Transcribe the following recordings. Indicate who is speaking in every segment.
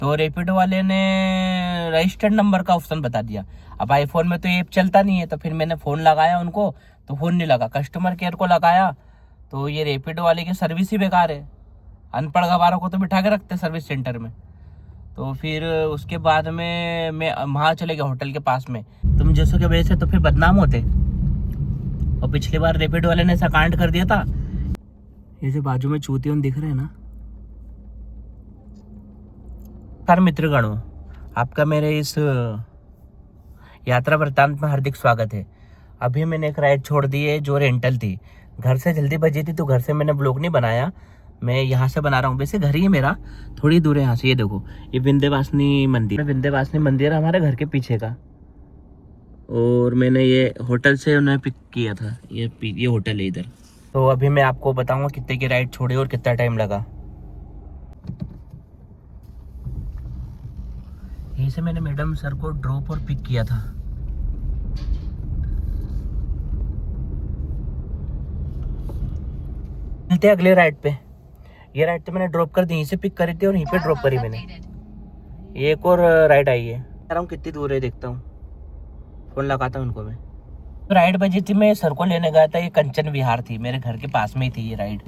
Speaker 1: तो रैपिडो वाले ने रजिस्टर्ड नंबर का ऑप्शन बता दिया। अब आईफोन में तो ये ऐप चलता नहीं है, तो फिर मैंने फ़ोन लगाया उनको तो फ़ोन नहीं लगा। कस्टमर केयर को लगाया तो ये रैपिडो वाले की सर्विस ही बेकार है। अनपढ़ गवारों को तो बिठा के रखते सर्विस सेंटर में। तो फिर उसके बाद में मैं वहाँ चले गया होटल के पास में। तुम जैसों की वजह से तो फिर बदनाम होते। और पिछली बार रैपिडो वाले ने ऐसा कांड कर दिया था। ये जो बाजू में चूतियों दिख रहे हैं ना, नमस्कार मित्रगणों, आपका मेरे इस यात्रा वृत्तांत में हार्दिक स्वागत है। अभी मैंने एक राइड छोड़ दी है जो रेंटल थी। घर से जल्दी बजी थी तो घर से मैंने ब्लॉग नहीं बनाया, मैं यहाँ से बना रहा हूँ। वैसे घर ही है मेरा, थोड़ी दूर है यहाँ से। ये देखो, ये विंध्यवासिनी मंदिर हमारे घर के पीछे का। और मैंने ये होटल से उन्हें पिक किया था। ये होटल है इधर। तो अभी मैं आपको बताऊँगा कितने की राइड छोड़ी और कितना टाइम लगा। यहीं से मैंने मैडम सर को ड्रॉप और पिक किया था। मिलते हैं अगले राइड पे। ये राइड तो मैंने ड्रॉप कर दी, यहीं से पिक करी थी और यहीं पे ड्रॉप करी मैंने। एक और राइड आई है, कह रहा हूँ कितनी दूर है देखता हूँ, फोन लगाता हूँ उनको मैं। राइड बजी थी, मैं सर को लेने गया था। ये कंचन विहार थी, मेरे घर के पास में ही थी ये राइड।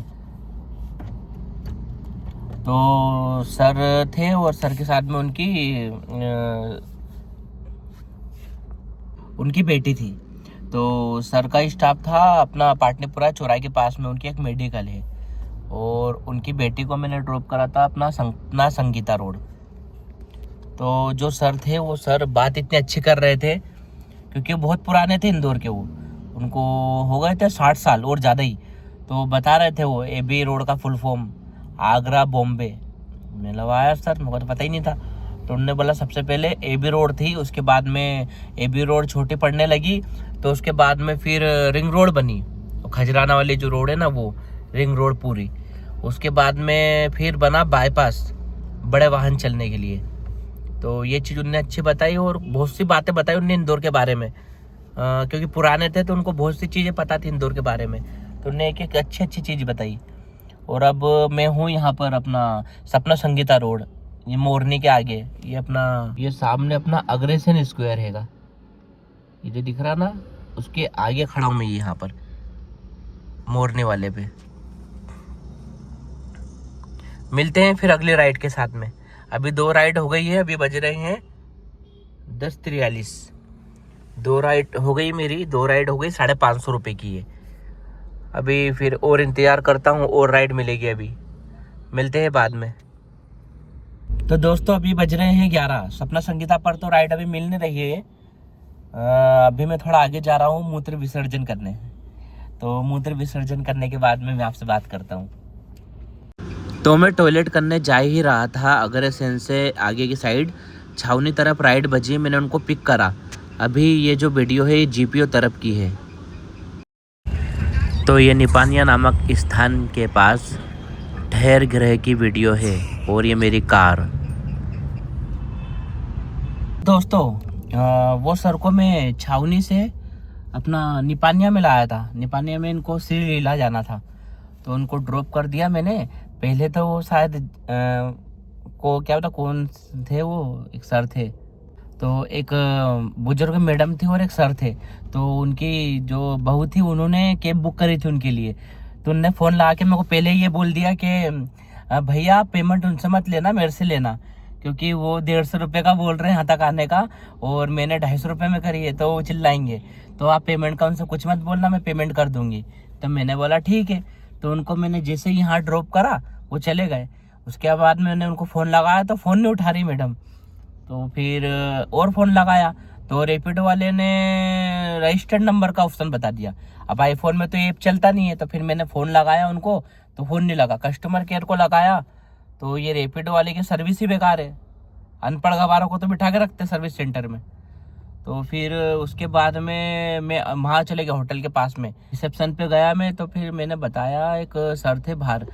Speaker 1: तो सर थे और सर के साथ में उनकी बेटी थी। तो सर का स्टाफ था अपना पाटनीपुरा चौराहे के पास में, उनकी एक मेडिकल है। और उनकी बेटी को मैंने ड्रॉप करा था अपना संगीता रोड। तो जो सर थे वो सर बात इतनी अच्छी कर रहे थे क्योंकि बहुत पुराने थे इंदौर के। वो उनको हो गए थे 60 साल और ज़्यादा ही। तो बता रहे थे वो AB रोड का फुल फॉर्म आगरा बॉम्बे। मैंने लगाया सर, मुझे तो पता ही नहीं था। तो उन्होंने बोला सबसे पहले AB रोड थी, उसके बाद में AB रोड छोटी पड़ने लगी, तो उसके बाद में फिर रिंग रोड बनी। खजराना वाली जो रोड है ना वो रिंग रोड पूरी। उसके बाद में फिर बना बाईपास बड़े वाहन चलने के लिए। तो ये चीज़ उन्होंने अच्छी बताई और बहुत सी बातें बताई उन्होंने इंदौर के बारे में। क्योंकि पुराने थे तो उनको बहुत सी चीज़ें पता थी इंदौर के बारे में। तो उन्होंने एक एक अच्छी चीज़ बताई। और अब मैं हूँ यहाँ पर अपना सपना संगीता रोड, ये मोरनी के आगे। ये सामने अपना अग्रसेन स्क्वायर हैगा, ये जो दिख रहा ना उसके आगे खड़ा हूँ मैं यहाँ पर मोरनी वाले पे। मिलते हैं फिर अगले राइड के साथ में। अभी 2 राइड हो गई है, अभी बज रहे हैं 10:43। 2 राइड हो गई मेरी, 2 राइड हो गई, 550 रुपये की है। अभी फिर और इंतज़ार करता हूँ और राइड मिलेगी। अभी मिलते हैं बाद में। तो दोस्तों अभी बज रहे हैं 11। सपना संगीता पर तो राइड अभी मिल नहीं रही है। अभी मैं थोड़ा आगे जा रहा हूँ मूत्र विसर्जन करने। तो मूत्र विसर्जन करने के बाद में मैं आपसे बात करता हूँ। तो मैं टॉयलेट करने जा ही रहा था अग्रसेन से आगे की साइड, छावनी तरफ राइड बजी, मैंने उनको पिक करा। अभी ये जो वीडियो है ये GPO तरफ की है। तो ये निपानिया नामक स्थान के पास ठहर गृह की वीडियो है और ये मेरी कार। दोस्तों वो सर को मैं छावनी से अपना निपानिया में लाया था। निपानिया में इनको श्री लीला जाना था, तो उनको ड्रॉप कर दिया मैंने। पहले तो वो शायद को क्या पता कौन थे, वो एक सर थे। तो एक बुजुर्ग मैडम थी और एक सर थे। तो उनकी जो बहू थी उन्होंने कैब बुक करी थी उनके लिए। तो उनने फ़ोन लगा के मेरे को पहले ये बोल दिया कि भैया आप पेमेंट उनसे मत लेना, मेरे से लेना, क्योंकि वो 150 रुपये का बोल रहे हैं यहाँ तक आने का और मैंने 250 रुपये में करी है, तो वो चिल्लाएंगे। तो आप पेमेंट का उनसे कुछ मत बोलना, मैं पेमेंट कर दूँगी। तो मैंने बोला ठीक है। तो उनको मैंने जैसे ही यहाँ ड्रॉप करा वो चले गए। उसके बाद मैंने उनको फ़ोन लगाया तो फ़ोन नहीं उठा रही मैडम। तो फिर और फ़ोन लगाया तो रैपिडो वाले ने रजिस्टर्ड नंबर का ऑप्शन बता दिया। अब आईफोन में तो ये ऐप चलता नहीं है, तो फिर मैंने फ़ोन लगाया उनको तो फ़ोन नहीं लगा। कस्टमर केयर को लगाया तो ये रैपिडो वाले की सर्विस ही बेकार है। अनपढ़ गवारों को तो बिठा के रखते सर्विस सेंटर में। तो फिर उसके बाद में मैं वहाँ चले गया होटल के पास में, रिसेप्शन पे गया मैं। तो फिर मैंने बताया, एक सर थे बाहर,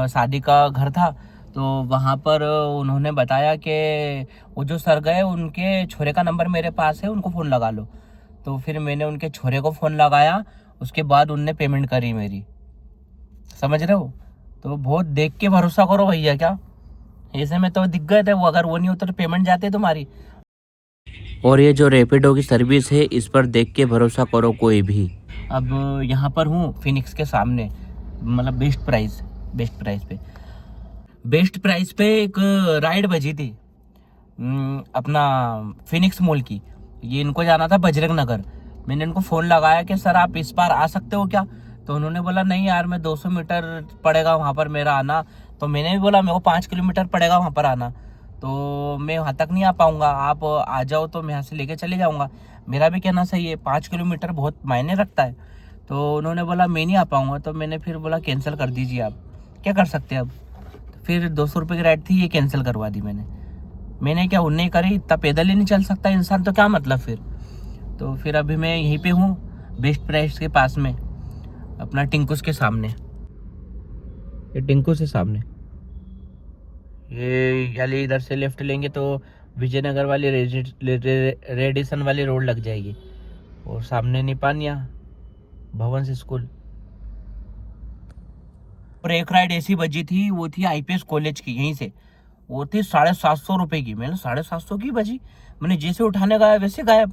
Speaker 1: शादी का घर था। तो वहाँ पर उन्होंने बताया कि वो जो सर गए उनके छोरे का नंबर मेरे पास है, उनको फ़ोन लगा लो। तो फिर मैंने उनके छोरे को फ़ोन लगाया, उसके बाद उनने पेमेंट करी मेरी। समझ रहे हो? तो बहुत देख के भरोसा करो भैया, क्या ऐसे में तो दिख गए थे वो, अगर वो नहीं होता तो पेमेंट जाते तुम्हारी। और ये जो रैपिडो की सर्विस है इस पर देख के भरोसा करो कोई भी। अब यहाँ पर हूँ फिनिक्स के सामने, मतलब बेस्ट प्राइस पे एक राइड बजी थी अपना फिनिक्स मॉल की। ये इनको जाना था बजरंग नगर। मैंने इनको फ़ोन लगाया कि सर आप इस पार आ सकते हो क्या, तो उन्होंने बोला नहीं यार मैं 200 मीटर पड़ेगा वहाँ पर मेरा आना। तो मैंने भी बोला मेरे को 5 किलोमीटर पड़ेगा वहाँ पर आना, तो मैं वहाँ तक नहीं आ पाऊँगा, आप आ जाओ तो मैं यहाँ से लेके चले जाऊँगा। मेरा भी कहना सही है, 5 किलोमीटर बहुत मायने रखता है। तो उन्होंने बोला मैं नहीं आ पाऊँगा, तो मैंने फिर बोला कैंसिल कर दीजिए, आप क्या कर सकते हैं अब। तो फिर 200 रुपये की राइड थी, ये कैंसिल करवा दी मैंने क्या उन्हें करी, इतना पैदल ही नहीं चल सकता इंसान तो क्या मतलब फिर। तो फिर अभी मैं यहीं पे हूँ बेस्ट प्राइस के पास में, अपना टिंकुस के सामने। ये टिंकुस के सामने ये याली इधर से लेफ्ट लेंगे तो विजयनगर वाली रेडिसन वाली रोड लग जाएगी, और सामने निपानिया भवन स्कूल। और एक राइड ऐसी बजी थी, वो थी आईपीएस कॉलेज की, यहीं से वो थी 750 रुपये की। मैंने 750 की बजी, मैंने जैसे उठाने गया वैसे गायब।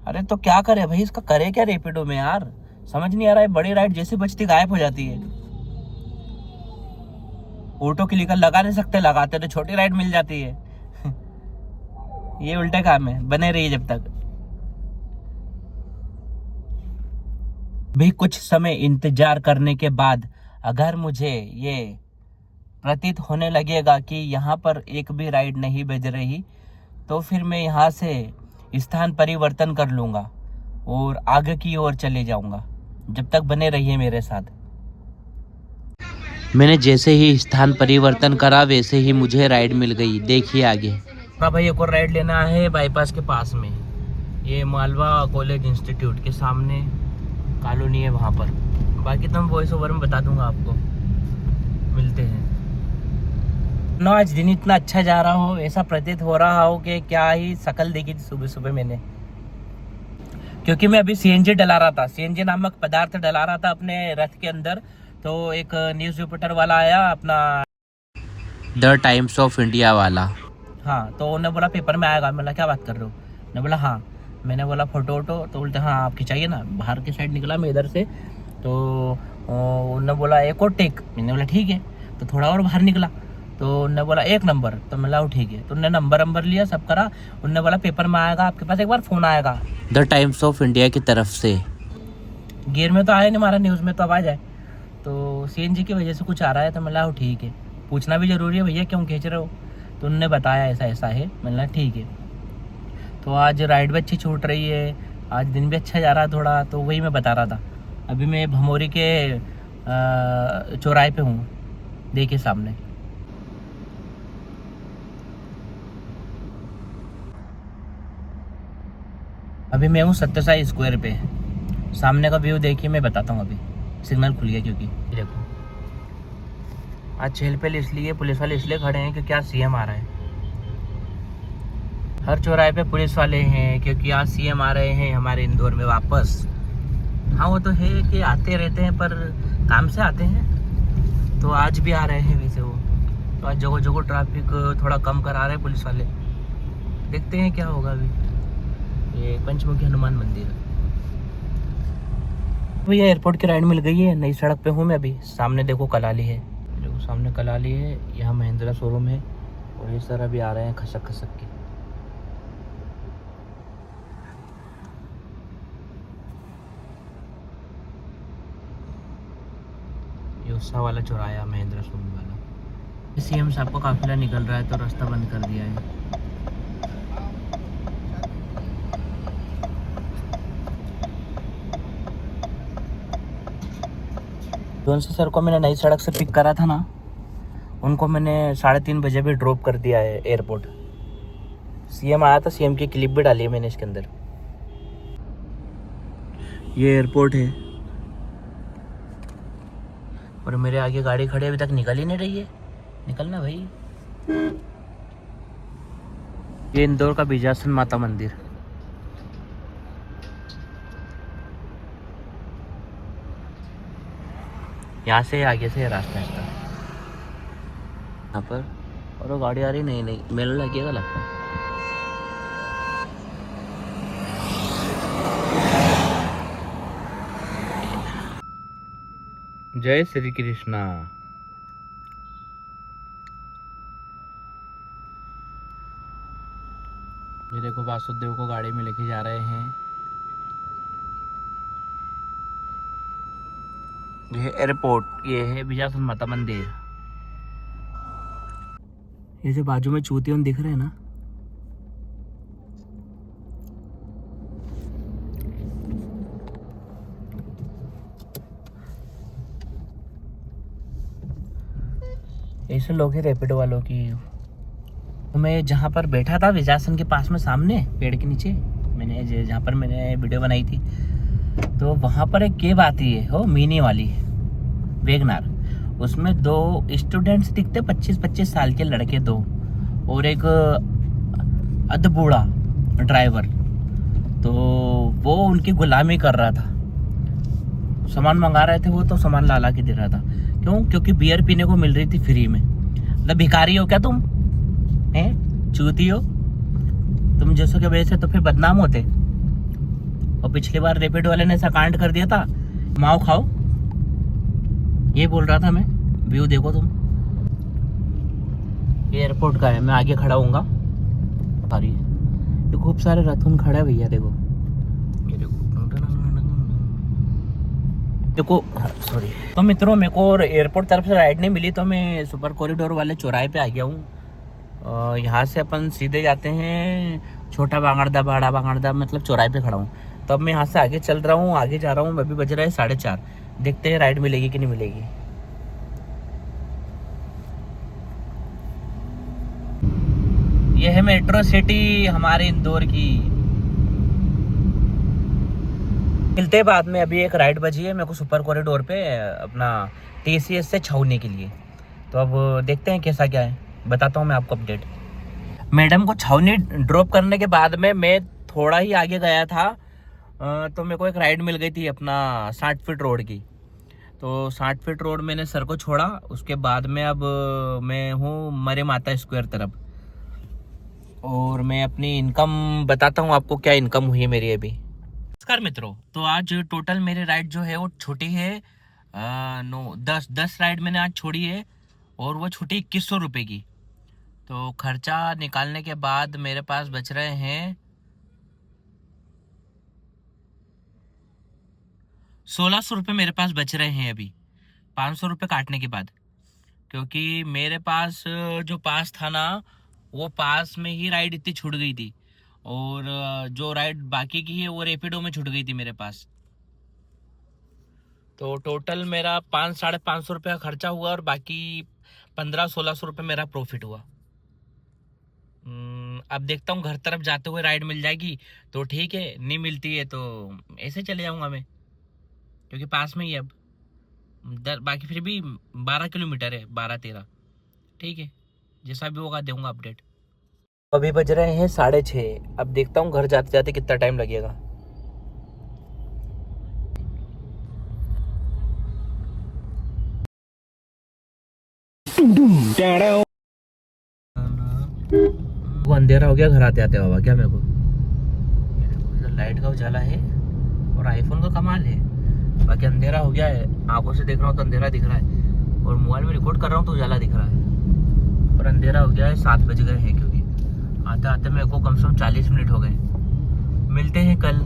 Speaker 1: अरे तो क्या करे भाई, इसका करे क्या रैपिडो में यार, समझ नहीं आ रहा है। बड़ी राइड जैसे बजती गायब हो जाती है। ऑटो क्लिकर लगा नहीं सकते, लगाते तो छोटी राइड मिल जाती है। ये उल्टे काम है, बने रहिए जब तक। भी कुछ समय इंतजार करने के बाद अगर मुझे ये प्रतीत होने लगेगा कि यहाँ पर एक भी राइड नहीं बज रही, तो फिर मैं यहाँ से स्थान परिवर्तन कर लूँगा और आगे की ओर चले जाऊँगा। जब तक बने रहिए मेरे साथ। मैंने जैसे ही स्थान परिवर्तन करा वैसे ही मुझे राइड मिल गई, देखिए आगे। हाँ भाई, एक और राइड लेना है बाईपास के पास में, ये मालवा कॉलेज इंस्टीट्यूट के सामने कॉलोनी है वहाँ पर। बाकी तो मैं वॉइस ओवर में बता दूंगा आपको। मिलते हैं ना। आज दिन इतना अच्छा जा रहा हो, ऐसा प्रतीत हो रहा हो कि क्या ही शकल देखी थी सुबह सुबह मैंने, क्योंकि मैं अभी सीएनजी डला रहा था, सीएनजी नामक पदार्थ डला रहा था अपने रथ के अंदर। तो एक न्यूज़ रिपोर्टर वाला आया अपना, द टाइम्स ऑफ इंडिया वाला। हाँ, तो उन्होंने बोला पेपर में आएगा। मैंने क्या बात कर रहे हो, मैंने बोला हाँ। मैंने बोला फोटो वोटो, तो बोलते हाँ आप खिंचाइए ना। बाहर की साइड निकला मैं इधर से, तो उन्होंने बोला एक और टेक। मैंने बोला ठीक है, तो थोड़ा और बाहर निकला, तो उन्होंने बोला 1 नंबर। तो मैं बोला ठीक है, तो उन्होंने नंबर लिया, सब करा। उन्होंने बोला पेपर में आएगा आपके पास, एक बार फ़ोन आएगा द टाइम्स ऑफ इंडिया की तरफ से। गियर में तो आया नहीं हमारा, न्यूज़ में तो अब आ जाए। तो सीएनजी की वजह से कुछ आ रहा है, तो मैं बोला ठीक है, पूछना भी ज़रूरी है भैया क्यों खींच रहे हो। तो उन्होंने बताया ऐसा ऐसा है। मैंने बोला ठीक है। तो आज राइड भी अच्छी छूट रही है, आज दिन भी अच्छा जा रहा है थोड़ा, तो वही मैं बता रहा था। अभी मैं भमोरी के चौराहे पे हूँ, देखिए सामने। अभी मैं हूँ सत्यसाई स्क्वायर पे, सामने का व्यू देखिए, मैं बताता हूँ। अभी सिग्नल खुल गया, क्योंकि देखो आज चहल पहल इसलिए पुलिस वाले इसलिए खड़े हैं क्योंकि आज सीएम आ रहा है। हर चौराहे पे पुलिस वाले हैं क्योंकि आज सीएम आ रहे हैं हमारे इंदौर में वापस। हाँ वो तो है कि आते रहते हैं, पर काम से आते हैं, तो आज भी आ रहे हैं वैसे वो। तो आज जगह जगह ट्रैफिक थोड़ा कम करा रहे हैं पुलिस वाले, देखते हैं क्या होगा। अभी ये पंचमुखी हनुमान मंदिर है। भैया एयरपोर्ट की राइड मिल गई है, नई सड़क पे हूँ मैं अभी। सामने देखो कलाली है, देखो सामने कलाली है, यहाँ महिंद्रा शोरूम है, और ये सर अभी आ रहे हैं खसक खसक के। योसा वाला चौराया महिंद्रा शोरूम वाला। सीएम साहब को काफिला निकल रहा है तो रास्ता बंद कर दिया है। जोन से सर को मैंने नई सड़क से पिक करा था ना, उनको मैंने 3:30 बजे भी ड्रॉप कर दिया है एयरपोर्ट। सीएम आया था, सीएम की क्लिप भी डाली है मैंने इसके अंदर। ये एयरपोर्ट है, और मेरे आगे गाड़ी खड़ी अभी तक निकल ही नहीं रही है। निकलना भाई। ये इंदौर का बीजासन माता मंदिर। यहाँ से आगे से रास्ता है इसका, यहाँ पर। और वो गाड़ी आ रही नहीं नहीं मेला लगेगा लगता है। जय श्री कृष्णा। ये देखो वासुदेव को गाड़ी में लेके जा रहे हैं। ये एयरपोर्ट, ये है बिजासन माता मंदिर। ये जो बाजू में चूतियों दिख रहे हैं ना, ऐसे लोग हैं रैपिडो वालों की। मैं जहाँ पर बैठा था विजासन के पास में सामने पेड़ के नीचे, मैंने जहाँ पर मैंने वीडियो बनाई थी, तो वहाँ पर एक केब आती है हो मिनी वाली वैगनार। उसमें 2 स्टूडेंट्स दिखते, 25-25 साल के लड़के 2, और एक अधबूढ़ा ड्राइवर। तो वो उनकी गुलामी कर रहा था, सामान मंगा रहे थे वो, तो सामान ला के दे रहा था। क्यों? क्योंकि बियर पीने को मिल रही थी फ्री में। मतलब भिखारी हो क्या तुम, हैं चूती हो तुम जैसों के वजह से तो फिर बदनाम होते। और पिछली बार रैपिड वाले ने ऐसा कांड कर दिया था, माओ खाओ ये बोल रहा था मैं। व्यू देखो तुम, ये एयरपोर्ट का है, मैं आगे खड़ा हूँगा। अरे ये खूब सारे रथुन खड़े हैं भैया, देखो ये देखो सॉरी। तो मित्रों मेरे को एयरपोर्ट तरफ से राइड नहीं मिली, तो मैं सुपर कॉरिडोर वाले चौराहे पे आ गया हूँ। यहाँ से अपन सीधे जाते हैं छोटा बांगड़दा, बड़ा बांगड़दा, मतलब चौराहे पे खड़ा हूँ। तो अब मैं यहाँ से आगे चल रहा हूँ, आगे जा रहा हूँ। अभी बज रहा है 4:30। देखते हैं राइड मिलेगी कि नहीं मिलेगी। ये है मेट्रो सिटी हमारे इंदौर की। मिलते बाद में, अभी एक राइड बजी है मेरे को सुपर कॉरिडोर पे अपना TCS से छावनी के लिए। तो अब देखते हैं कैसा क्या है, बताता हूँ मैं आपको अपडेट। मैडम को छावनी ड्रॉप करने के बाद में मैं थोड़ा ही आगे गया था, तो मेरे को एक राइड मिल गई थी अपना 60 फीट रोड की। तो 60 फीट रोड मैंने सर को छोड़ा, उसके बाद में अब मैं हूँ मरे माता स्क्वायर तरफ। और मैं अपनी इनकम बताता हूँ आपको, क्या इनकम हुई है मेरी अभी। नमस्कार मित्रों, तो आज टोटल मेरी राइड जो है वो छोटी है 10 राइड मैंने आज छोड़ी है, और वो छोटी 2100 रुपये की। तो खर्चा निकालने के बाद मेरे पास बच रहे हैं 1600 रुपये मेरे पास बच रहे हैं अभी, 500 रुपये काटने के बाद। क्योंकि मेरे पास जो पास था ना, वो पास में ही राइड इतनी छूट गई थी, और जो राइड बाकी की है वो रैपिडो में छूट गई थी मेरे पास। तो टोटल मेरा 500-550 रुपये का खर्चा हुआ, और बाकी 1500-1600 रुपये मेरा प्रॉफिट हुआ। अब देखता हूँ घर तरफ जाते हुए राइड मिल जाएगी तो ठीक है, नहीं मिलती है तो ऐसे चले जाऊँगा मैं, क्योंकि पास में ही अब बाकी फिर भी 12 किलोमीटर है, 12-13। ठीक है, जैसा भी होगा दूंगा अपडेट। अभी बज रहे हैं 6:30। अब देखता हूँ घर जाते जाते कितना टाइम लगेगा। वो अंधेरा हो गया घर आते आते बाबा, क्या मेरे को लाइट का उजाला है और आईफोन का कमाल है। बाकी अंधेरा हो गया है, आंखों से देख रहा हूँ तो अंधेरा दिख रहा है, और मोबाइल में रिकॉर्ड कर रहा हूँ तो उजाला दिख रहा है। और अंधेरा हो गया है, 7 बज गए हैं, क्योंकि आते आते मेरे को कम से कम 40 मिनट हो गए। मिलते हैं कल।